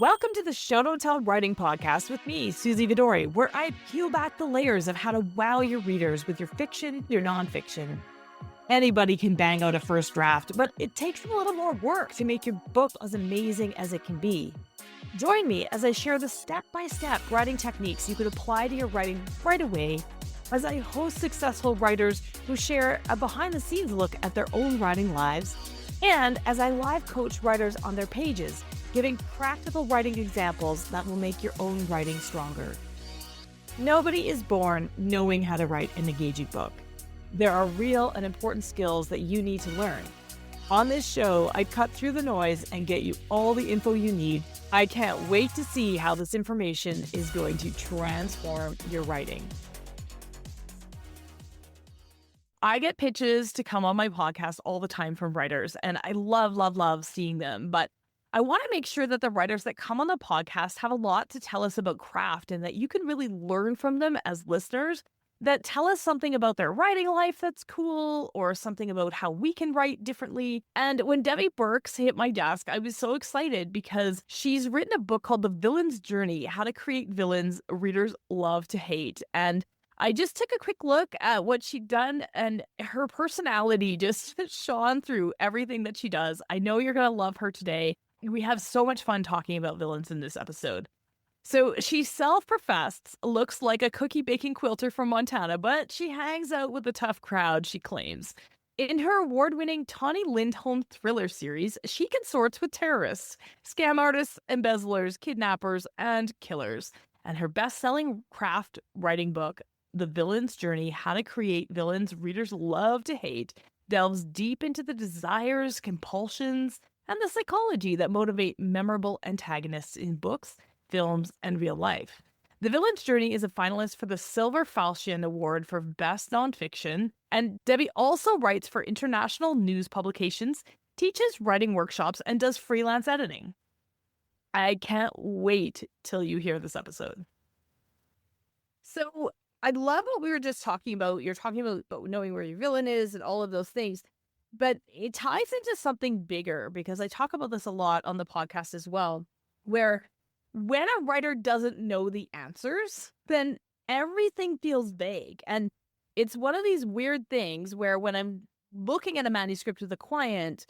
Welcome to the Show Don't Tell Writing Podcast with me, Suzy Vidori, where I peel back the layers of how to wow your readers with your fiction, your nonfiction. Anybody can bang out a first draft, but it takes a little more work to make your book as amazing as it can be. Join me as I share the step-by-step writing techniques you could apply to your writing right away, as I host successful writers who share a behind-the-scenes look at their own writing lives, and as I live coach writers on their pages, giving practical writing examples that will make your own writing stronger. Nobody is born knowing how to write an engaging book. There are real and important skills that you need to learn. On this show, I cut through the noise and get you all the info you need. I can't wait to see how this information is going to transform your writing. I get pitches to come on my podcast all the time from writers, and I love seeing them, but I want to make sure that the writers that come on the podcast have a lot to tell us about craft and that you can really learn from them as listeners, that tell us something about their writing life that's cool or something about how we can write differently. And when Debbie Burke hit my desk, I was so excited because she's written a book called The Villain's Journey, How to Create Villains Readers Love to Hate. And I just took a quick look at what she'd done, and her personality just shone through everything that she does. I know you're going to love her today. We have so much fun talking about villains in this episode. So she self-professed looks like a cookie baking quilter from Montana, but she hangs out with a tough crowd, she claims. In her award-winning Tawny Lindholm thriller series, she consorts with terrorists, scam artists, embezzlers, kidnappers, and killers. And her best-selling craft writing book, The Villain's Journey, How to Create Villains Readers Love to Hate, delves deep into the desires, compulsions, and the psychology that motivate memorable antagonists in books, films, and real life. The Villain's Journey is a finalist for the Silver Falchion Award for Best Nonfiction, and Debbie also writes for international news publications, teaches writing workshops, and does freelance editing. I can't wait till you hear this episode. So I love what we were just talking about. You're talking about knowing where your villain is and all of those things. But it ties into something bigger because I talk about this a lot on the podcast as well, where when a writer doesn't know the answers, then everything feels vague. And it's one of these weird things where when I'm looking at a manuscript with a client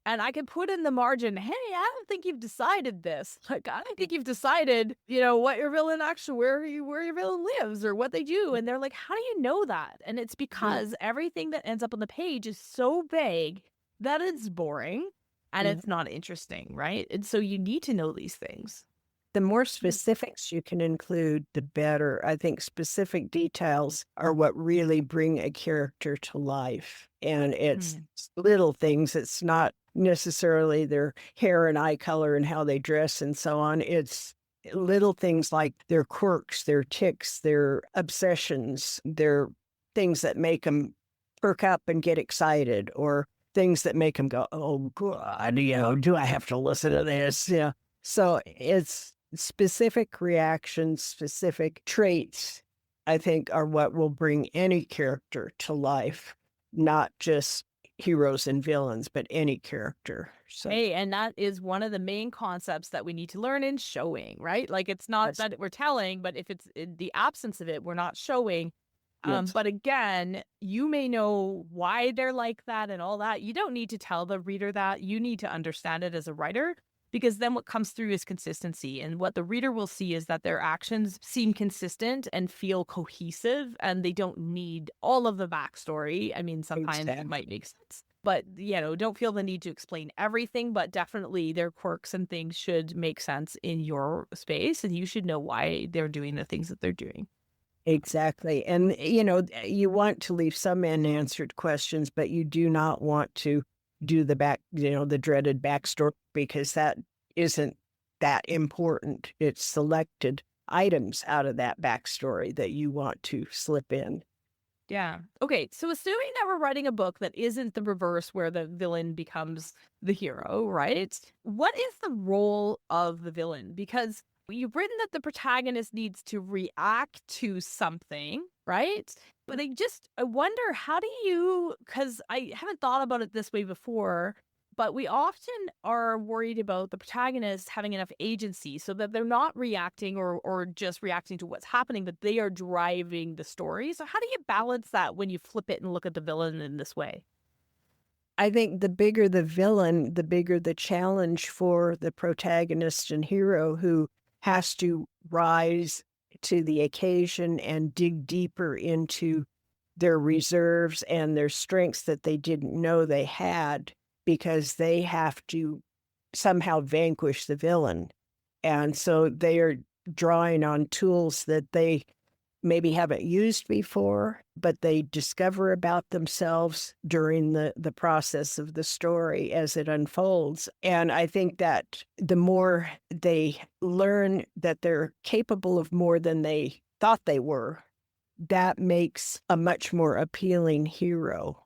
and I can put in the margin, hey, I don't think you've decided this. Like, I don't think you've decided, what your villain actually, where your villain lives or what they do. And they're like, how do you know that? And it's because everything that ends up on the page is so vague that it's boring and it's not interesting, right? And so you need to know these things. The more specifics you can include, the better. I think specific details are what really bring a character to life. And it's little things. It's not necessarily their hair and eye color and how they dress and so on. It's little things like their quirks, their tics, their obsessions, their things that make them perk up and get excited, or things that make them go, oh, God, do I have to listen to this? Yeah. So it's specific reactions, specific traits, I think, are what will bring any character to life, not just heroes and villains, but any character. So, hey, and that is one of the main concepts that we need to learn in showing, right? Like, it's not that we're telling, but if it's in the absence of it, we're not showing. But again, you may know why they're like that and all that. You don't need to tell the reader that. You need to understand it as a writer, because then what comes through is consistency. And what the reader will see is that their actions seem consistent and feel cohesive, and they don't need all of the backstory. I mean, sometimes it might make sense, but, don't feel the need to explain everything, but definitely their quirks and things should make sense in your space, and you should know why they're doing the things that they're doing. Exactly. And, you want to leave some unanswered questions, but you do not want to do the the dreaded backstory, because that isn't that important. It's selected items out of that backstory that you want to slip in. Yeah. Okay. So assuming that we're writing a book that isn't the reverse where the villain becomes the hero, right? What is the role of the villain? Because you've written that the protagonist needs to react to something, right? But I wonder, how do you, because I haven't thought about it this way before, But we often are worried about the protagonist having enough agency so that they're not reacting or just reacting to what's happening, but they are driving the story. So how do you balance that when you flip it and look at the villain in this way? I think the bigger the villain, the bigger the challenge for the protagonist and hero who has to rise to the occasion and dig deeper into their reserves and their strengths that they didn't know they had because they have to somehow vanquish the villain. And so they are drawing on tools that they maybe haven't used before, but they discover about themselves during the process of the story as it unfolds. And I think that the more they learn that they're capable of more than they thought they were, that makes a much more appealing hero.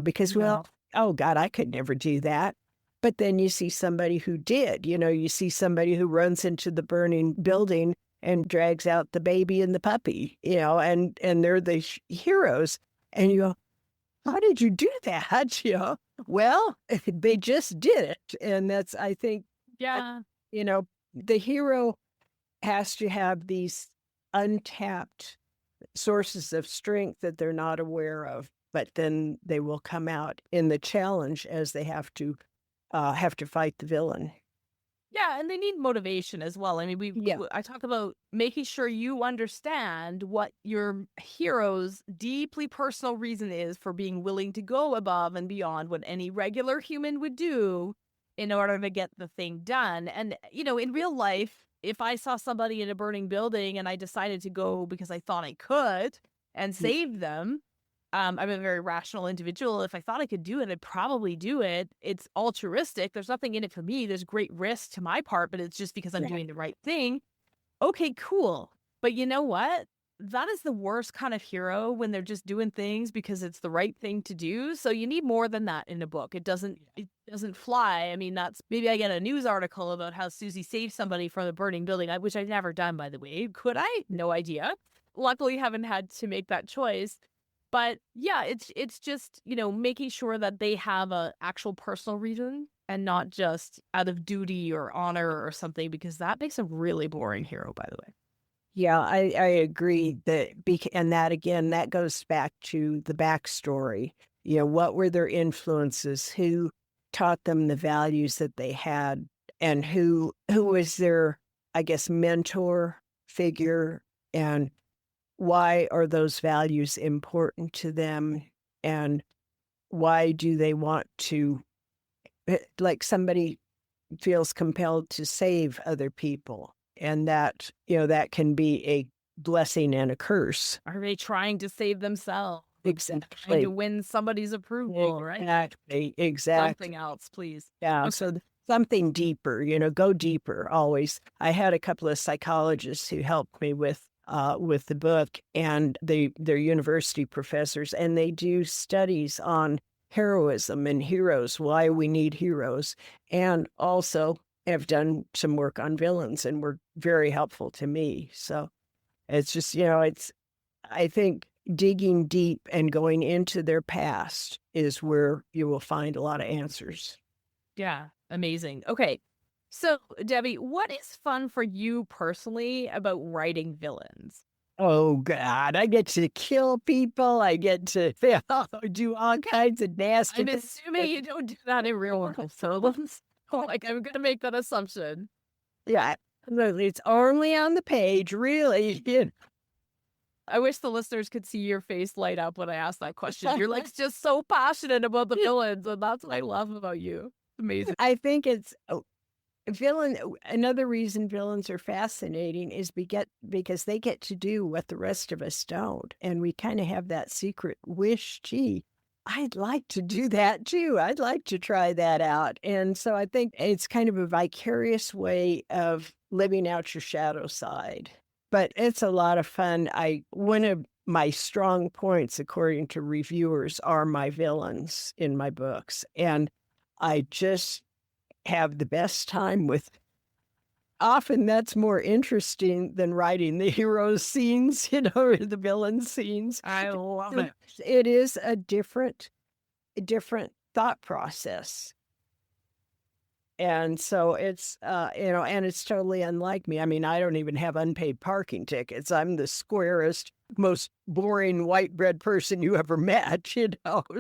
Because, Yeah. well, oh God, I could never do that. But then you see somebody who did, you see somebody who runs into the burning building and drags out the baby and the puppy, and they're the heroes. And you go, how did you do that? Well, they just did it. And that's, I think, Yeah. you know, the hero has to have these untapped sources of strength that they're not aware of, but then they will come out in the challenge as they have to fight the villain. Yeah, and they need motivation as well. I mean, Yeah. I talk about making sure you understand what your hero's deeply personal reason is for being willing to go above and beyond what any regular human would do in order to get the thing done. And, in real life, if I saw somebody in a burning building and I decided to go because I thought I could and save them, I'm a very rational individual. If I thought I could do it, I'd probably do it. It's altruistic. There's nothing in it for me. There's great risk to my part, but it's just because I'm Yeah. doing the right thing. Okay, cool. But you know what? That is the worst kind of hero when they're just doing things because it's the right thing to do. So you need more than that in a book. It doesn't fly. I mean, that's maybe I get a news article about how Suzy saved somebody from a burning building, which I've never done, by the way. Could I? No idea. Luckily, haven't had to make that choice. But yeah, it's just, making sure that they have a actual personal reason and not just out of duty or honor or something, because that makes a really boring hero, by the way. Yeah, I agree and that again, that goes back to the backstory. What were their influences? Who taught them the values that they had? And who was their, I guess, mentor figure? And why are those values important to them? And why do they want to, like somebody feels compelled to save other people? And that can be a blessing and a curse. Are they trying to save themselves? Trying Exactly. to win somebody's approval, right? Exactly. Something else, please. Yeah. Okay. So something deeper, go deeper always. I had a couple of psychologists who helped me with the book, and they're university professors, and they do studies on heroism and heroes, why we need heroes, and also have done some work on villains and were very helpful to me. So it's just, I think digging deep and going into their past is where you will find a lot of answers. Yeah, amazing. Okay. So, Debbie, what is fun for you personally about writing villains? Oh God, I get to kill people. I get to do all kinds of nasty I'm things. assuming you don't do that in real life, so I'm gonna make that assumption. Yeah, absolutely. It's only on the page, really. I wish the listeners could see your face light up when I ask that question. You're like just so passionate about the villains, and that's what I love about you. Amazing. I think it's another reason villains are fascinating is because they get to do what the rest of us don't. And we kind of have that secret wish, gee, I'd like to do that too. I'd like to try that out. And so I think it's kind of a vicarious way of living out your shadow side. But it's a lot of fun. One of my strong points, according to reviewers, are my villains in my books. And I just have the best time with. Often that's more interesting than writing the hero scenes, or the villain scenes. I love it. It is a different thought process. And so it's, and it's totally unlike me. I mean, I don't even have unpaid parking tickets. I'm the squarest, most boring white bread person you ever met,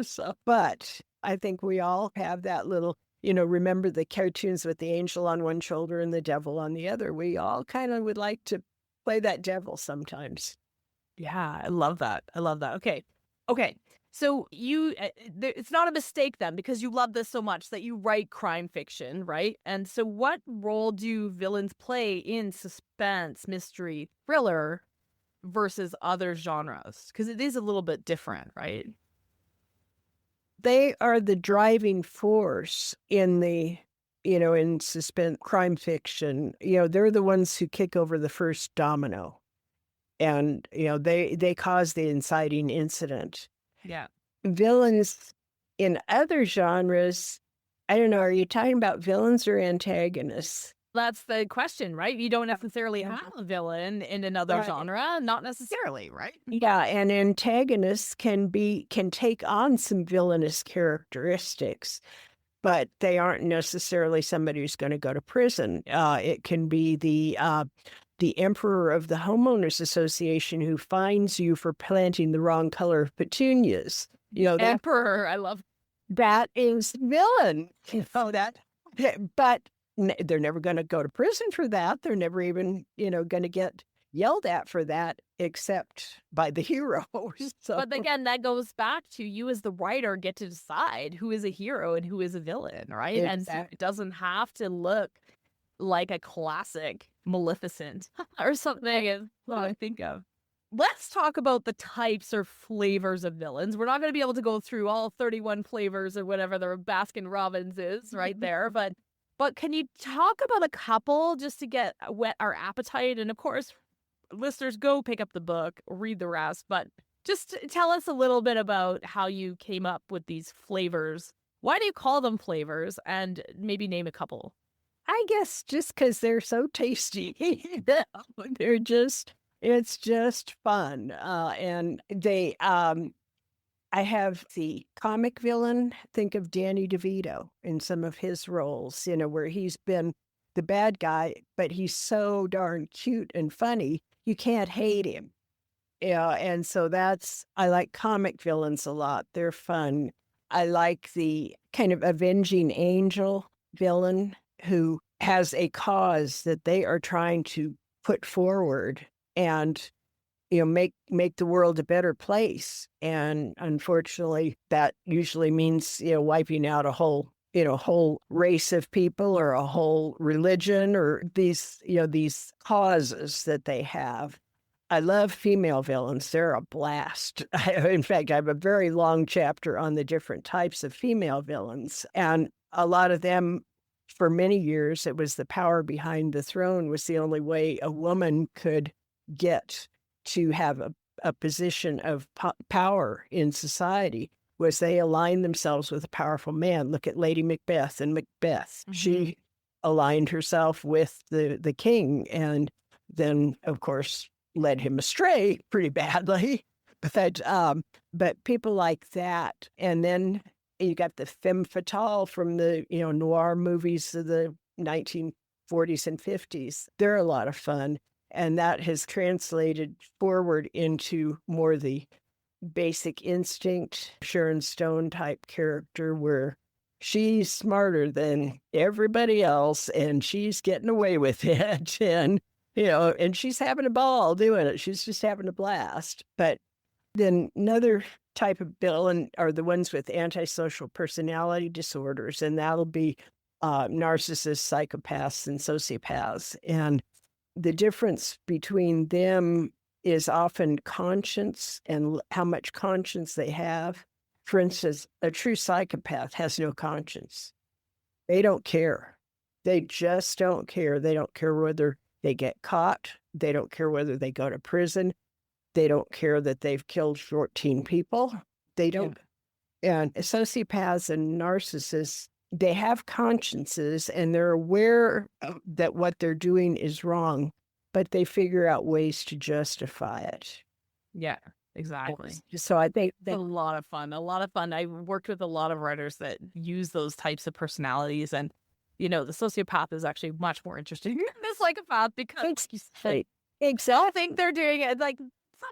So, but I think we all have that little, remember the cartoons with the angel on one shoulder and the devil on the other. We all kind of would like to play that devil sometimes. Yeah, I love that. I love that. Okay. Okay. So it's not a mistake then because you love this so much that you write crime fiction, right? And so what role do villains play in suspense, mystery, thriller versus other genres? Because it is a little bit different, right? They are the driving force in suspense crime fiction. They're the ones who kick over the first domino. And, they cause the inciting incident. Yeah. Villains in other genres, I don't know, are you talking about villains or antagonists? That's the question, right? You don't necessarily have a villain in another Right. genre, not necessarily, right? Yeah, and antagonists can take on some villainous characteristics, but they aren't necessarily somebody who's going to go to prison. It can be the emperor of the homeowners association who fines you for planting the wrong color of petunias. Emperor, I love. That is villain. That. But they're never going to go to prison for that. They're never even going to get yelled at for that, except by the hero. So. But again, that goes back to you as the writer get to decide who is a hero and who is a villain, right? Exactly. And so it doesn't have to look like a classic Maleficent or something is what I think of. Let's talk about the types or flavors of villains. We're not going to be able to go through all 31 flavors or whatever the Baskin Robbins is right there, but can you talk about a couple just to whet our appetite? And of course, listeners, go pick up the book, read the rest, but just tell us a little bit about how you came up with these flavors. Why do you call them flavors? And maybe name a couple. I guess just because they're so tasty. It's just fun. And I have the comic villain. Think of Danny DeVito in some of his roles, where he's been the bad guy, but he's so darn cute and funny, you can't hate him. Yeah, and so I like comic villains a lot. They're fun. I like the kind of avenging angel villain who has a cause that they are trying to put forward and make the world a better place. And unfortunately, that usually means wiping out a whole race of people or a whole religion or these causes that they have. I love female villains. They're a blast. In fact, I have a very long chapter on the different types of female villains. And a lot of them, for many years, it was the power behind the throne was the only way a woman could get to have a position of power in society, was they aligned themselves with a powerful man. Look at Lady Macbeth and Macbeth. Mm-hmm. She aligned herself with the king and then, of course, led him astray pretty badly. But people like that. And then you got the femme fatale from the noir movies of the 1940s and 50s. They're a lot of fun. And that has translated forward into more the basic instinct, Sharon Stone type character where she's smarter than everybody else and she's getting away with it. And and she's having a ball doing it. She's just having a blast. But then another type of villain are the ones with antisocial personality disorders, and that'll be narcissists, psychopaths, and sociopaths. And the difference between them is often conscience and how much conscience they have. For instance, a true psychopath has no conscience. They don't care. They just don't care. They don't care whether they get caught. They don't care whether they go to prison. They don't care that they've killed 14 people. They don't. Yeah. And sociopaths and narcissists, they have consciences and they're aware that what they're doing is wrong, but they figure out ways to justify it. Yeah, exactly. So I think that's a lot of fun. A lot of fun. I worked with a lot of writers that use those types of personalities, and the sociopath is actually much more interesting than the psychopath because like you said, Exactly. I think they're doing it like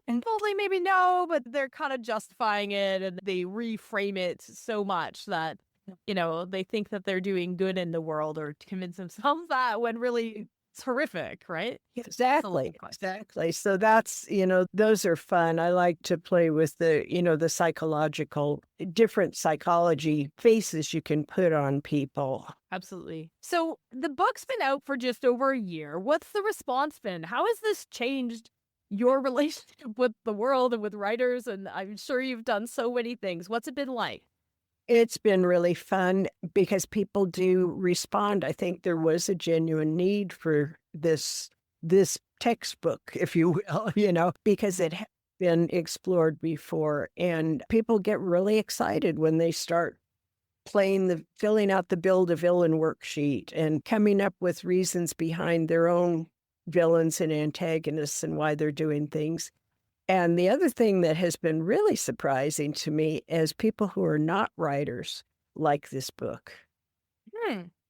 totally maybe no, but they're kind of justifying it and they reframe it so much that, they think that they're doing good in the world or convince themselves that when really it's horrific, right? Exactly. Exactly. So that's, those are fun. I like to play with the psychological, different psychology faces you can put on people. Absolutely. So the book's been out for just over a year. What's the response been? How has this changed your relationship with the world and with writers? And I'm sure you've done so many things. What's it been like? It's been really fun because people do respond. I think there was a genuine need for this textbook, if you will, because it had been explored before. And people get really excited when they start filling out the build a villain worksheet and coming up with reasons behind their own villains and antagonists and why they're doing things. And the other thing that has been really surprising to me is people who are not writers like this book.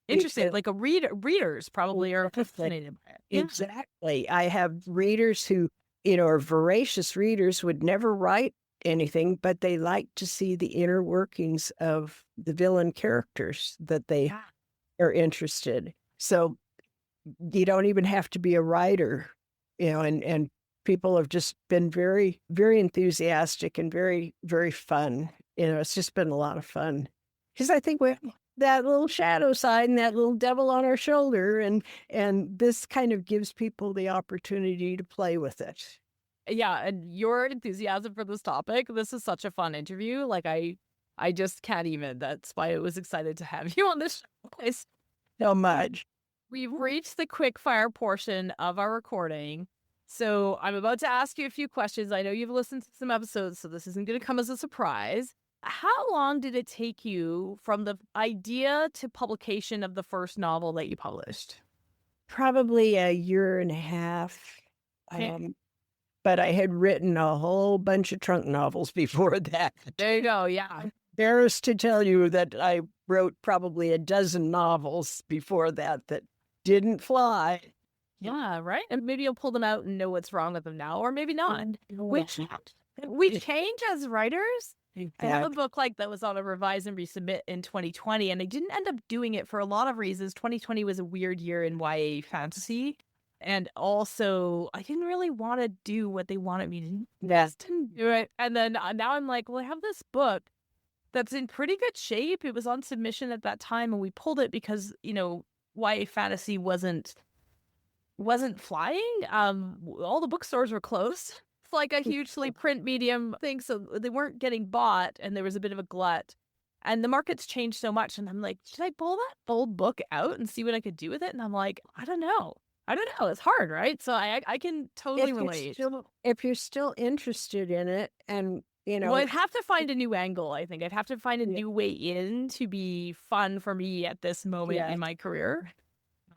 Interesting. Like readers probably are fascinated by it. Yeah. Exactly. I have readers who, are voracious readers, would never write anything, but they like to see the inner workings of the villain characters that they are interested. So you don't even have to be a writer, and people have just been very, very enthusiastic and very, very fun. It's just been a lot of fun because I think we have that little shadow side and that little devil on our shoulder, and this kind of gives people the opportunity to play with it. Yeah, and your enthusiasm for this topic, this is such a fun interview. Like I just can't even. That's why I was excited to have you on this show. So much. We've reached the quick fire portion of our recording. So I'm about to ask you a few questions. I know you've listened to some episodes, so this isn't going to come as a surprise. How long did it take you from the idea to publication of the first novel that you published? Probably a year and a half. But I had written a whole bunch of trunk novels before that. There you go. Yeah. I'm embarrassed to tell you that I wrote probably a dozen novels before that didn't fly. Yeah, right. And maybe you'll pull them out and know what's wrong with them now, or maybe not. We change as writers. I have a book like that was on a revise and resubmit in 2020, and I didn't end up doing it for a lot of reasons. 2020 was a weird year in YA fantasy. And also, I didn't really want to do what they wanted me to do. Didn't do it. And then now I'm like, well, I have this book that's in pretty good shape. It was on submission at that time, and we pulled it because, YA fantasy wasn't flying. All the bookstores were closed. It's like a hugely print medium thing, so they weren't getting bought, and there was a bit of a glut. And the market's changed so much, and I'm like, should I pull that old book out and see what I could do with it? And I'm like, I don't know. It's hard, right? So I can totally relate. If you're still interested in it, and well, I'd have to find a new angle. I think I'd have to find a new way in to be fun for me at this moment in my career.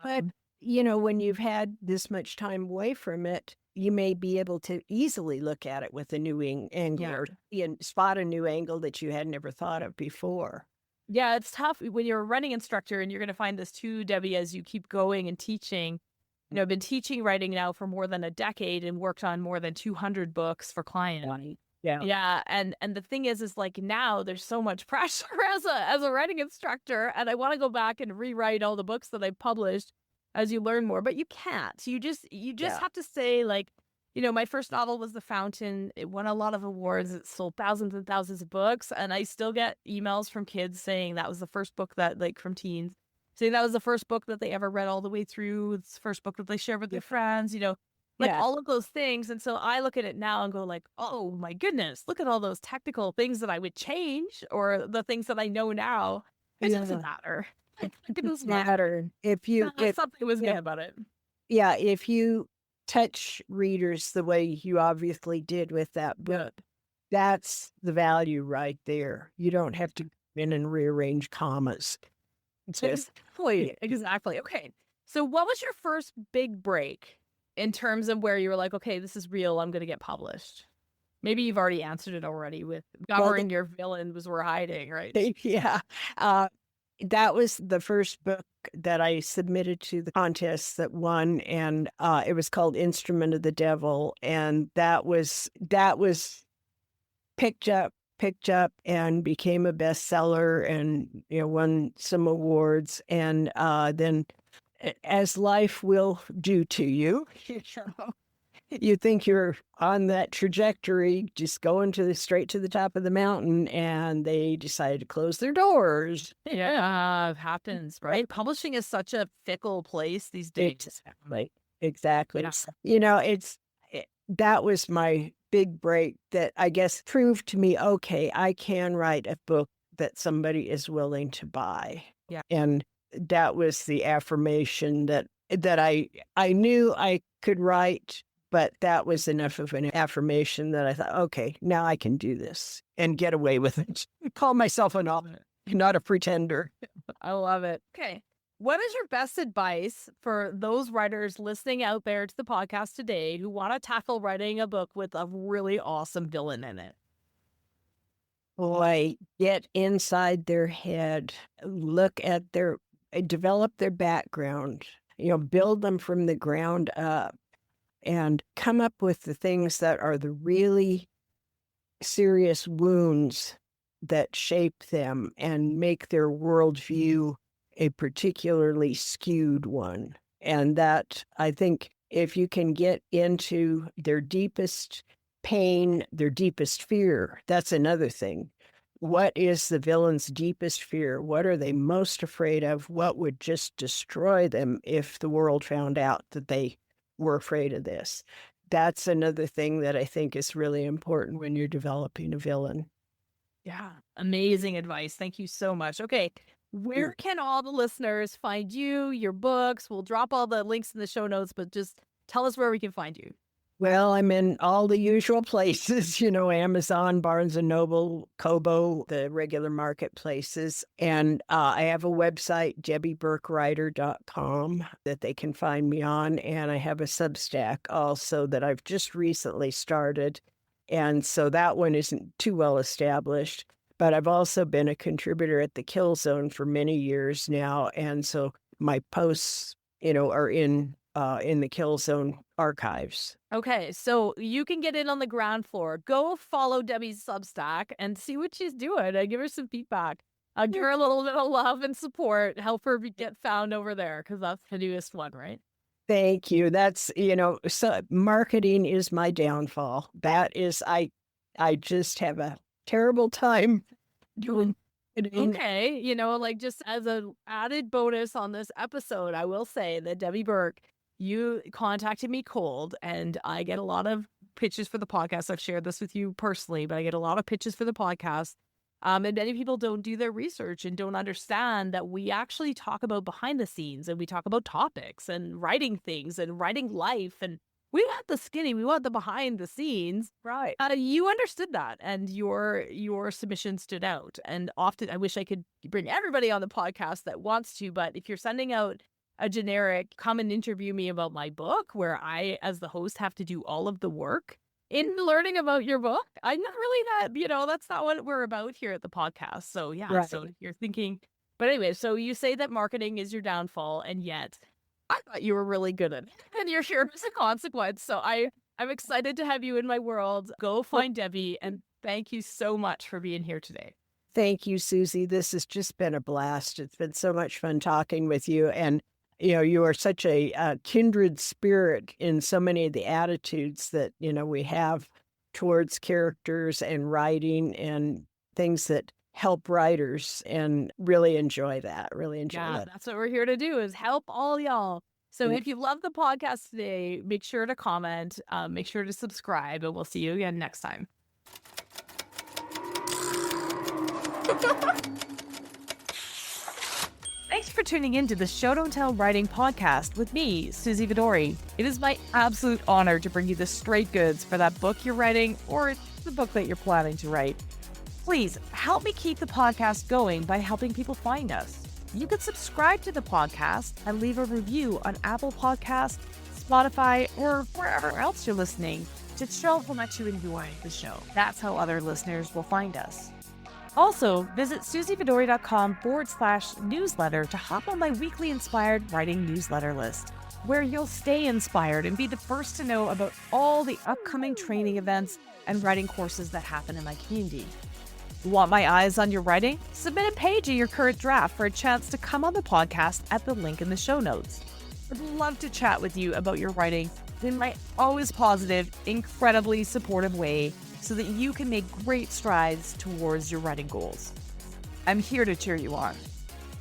But when you've had this much time away from it, you may be able to easily look at it with a new angle and spot a new angle that you had never thought of before. Yeah, it's tough when you're a running instructor, and you're going to find this too, Debbie, as you keep going and teaching. I've been teaching writing now for more than a decade and worked on more than 200 books for clients. Yeah. And the thing is like now there's so much pressure as a writing instructor, and I want to go back and rewrite all the books that I published as you learn more, but you can't. You just have to say, like, my first novel was The Fountain. It won a lot of awards. It sold thousands and thousands of books, and I still get emails from kids saying that was the first book that, like, from teens, saying that was the first book that they ever read all the way through. It's the first book that they shared with their friends, all of those things. And so I look at it now and go like, oh my goodness, look at all those technical things that I would change, or the things that I know now. It doesn't matter. It doesn't matter. If something was good about it. Yeah. If you touch readers the way you obviously did with that book, that's the value right there. You don't have to go in and rearrange commas. Exactly. Okay. So what was your first big break in terms of where you were like, okay, this is real, I'm going to get published? Maybe you've already answered it already with covering your villains were hiding, right? Yeah. that was the first book that I submitted to the contest that won, and it was called Instrument of the Devil, and that was picked up and became a bestseller, and won some awards, and then as life will do to you, you think you're on that trajectory, just going straight to the top of the mountain, and they decided to close their doors. Yeah, it happens, right? Publishing is such a fickle place these days. Exactly. Exactly. Yeah. That was my big break that I guess proved to me, okay, I can write a book that somebody is willing to buy. Yeah. And that was the affirmation that I knew I could write, but that was enough of an affirmation that I thought, okay, now I can do this and get away with it. Call myself an author, not a pretender. I love it. Okay. What is your best advice for those writers listening out there to the podcast today who want to tackle writing a book with a really awesome villain in it? Boy, get inside their head, develop their background, build them from the ground up, and come up with the things that are the really serious wounds that shape them and make their worldview a particularly skewed one. And that, I think, if you can get into their deepest pain, their deepest fear, that's another thing. What is the villain's deepest fear? What are they most afraid of? What would just destroy them if the world found out that they were afraid of this? That's another thing that I think is really important when you're developing a villain. Yeah. Amazing advice. Thank you so much. Okay. Where can all the listeners find you, your books? We'll drop all the links in the show notes, but just tell us where we can find you. Well, I'm in all the usual places, Amazon, Barnes & Noble, Kobo, the regular marketplaces. And I have a website, debbieburkewriter.com, that they can find me on. And I have a Substack also that I've just recently started. And so that one isn't too well established. But I've also been a contributor at the Kill Zone for many years now. And so my posts, are in the Kill Zone archives. Okay, so you can get in on the ground floor. Go follow Debbie's Substack and see what she's doing and give her some feedback. Give her a little bit of love and support. Help her get found over there because that's the newest one, right? Thank you. That's, so marketing is my downfall. That is, I just have a terrible time doing it. Okay, just as an added bonus on this episode, I will say that Debbie Burke, you contacted me cold, and I get a lot of pitches for the podcast. I've shared this with you personally, but I get a lot of pitches for the podcast. And many people don't do their research and don't understand that we actually talk about behind the scenes, and we talk about topics and writing things and writing life. And we want the skinny, we want the behind the scenes. Right. You understood that, and your submission stood out. And often I wish I could bring everybody on the podcast that wants to, but if you're sending out a generic, come and interview me about my book, where I, as the host, have to do all of the work in learning about your book, I'm not really that, that's not what we're about here at the podcast. So yeah, Right. So you're thinking, but anyway, so you say that marketing is your downfall, and yet I thought you were really good at it, and you're here as a consequence. So I'm excited to have you in my world. Go find Debbie, and thank you so much for being here today. Thank you, Suzy. This has just been a blast. It's been so much fun talking with you. And, you are such a kindred spirit in so many of the attitudes that, we have towards characters and writing and things that help writers, and really enjoy that. Yeah, that's what we're here to do, is help all y'all. So if you love the podcast today, make sure to comment, make sure to subscribe, and we'll see you again next time. Thanks for tuning in to the Show Don't Tell Writing Podcast with me, Suzy Vidori. It is my absolute honor to bring you the straight goods for that book you're writing, or the book that you're planning to write. Please help me keep the podcast going by helping people find us. You can subscribe to the podcast and leave a review on Apple Podcasts, Spotify, or wherever else you're listening to show how much you enjoy the show. That's how other listeners will find us. Also, visit suzyvidori.com/newsletter to hop on my weekly inspired writing newsletter list, where you'll stay inspired and be the first to know about all the upcoming training events and writing courses that happen in my community. Want my eyes on your writing? Submit a page of your current draft for a chance to come on the podcast at the link in the show notes. I'd love to chat with you about your writing in my always positive, incredibly supportive way so that you can make great strides towards your writing goals. I'm here to cheer you on.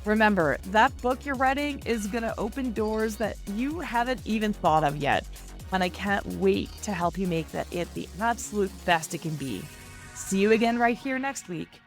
Remember, that book you're writing is going to open doors that you haven't even thought of yet, and I can't wait to help you make that it the absolute best it can be. See you again right here next week.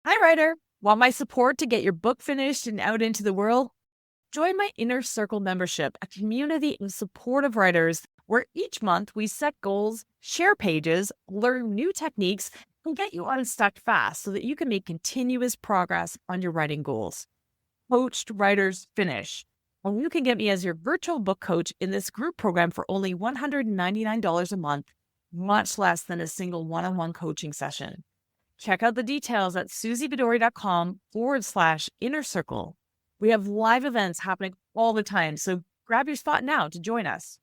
Hi, writer. Want my support to get your book finished and out into the world? Join my Inner Circle membership, a community of supportive writers where each month we set goals, share pages, learn new techniques, and get you unstuck fast so that you can make continuous progress on your writing goals. Coached Writers Finish. And you can get me as your virtual book coach in this group program for only $199 a month, much less than a single one-on-one coaching session. Check out the details at suzyvidori.com/inner circle. We have live events happening all the time, so grab your spot now to join us.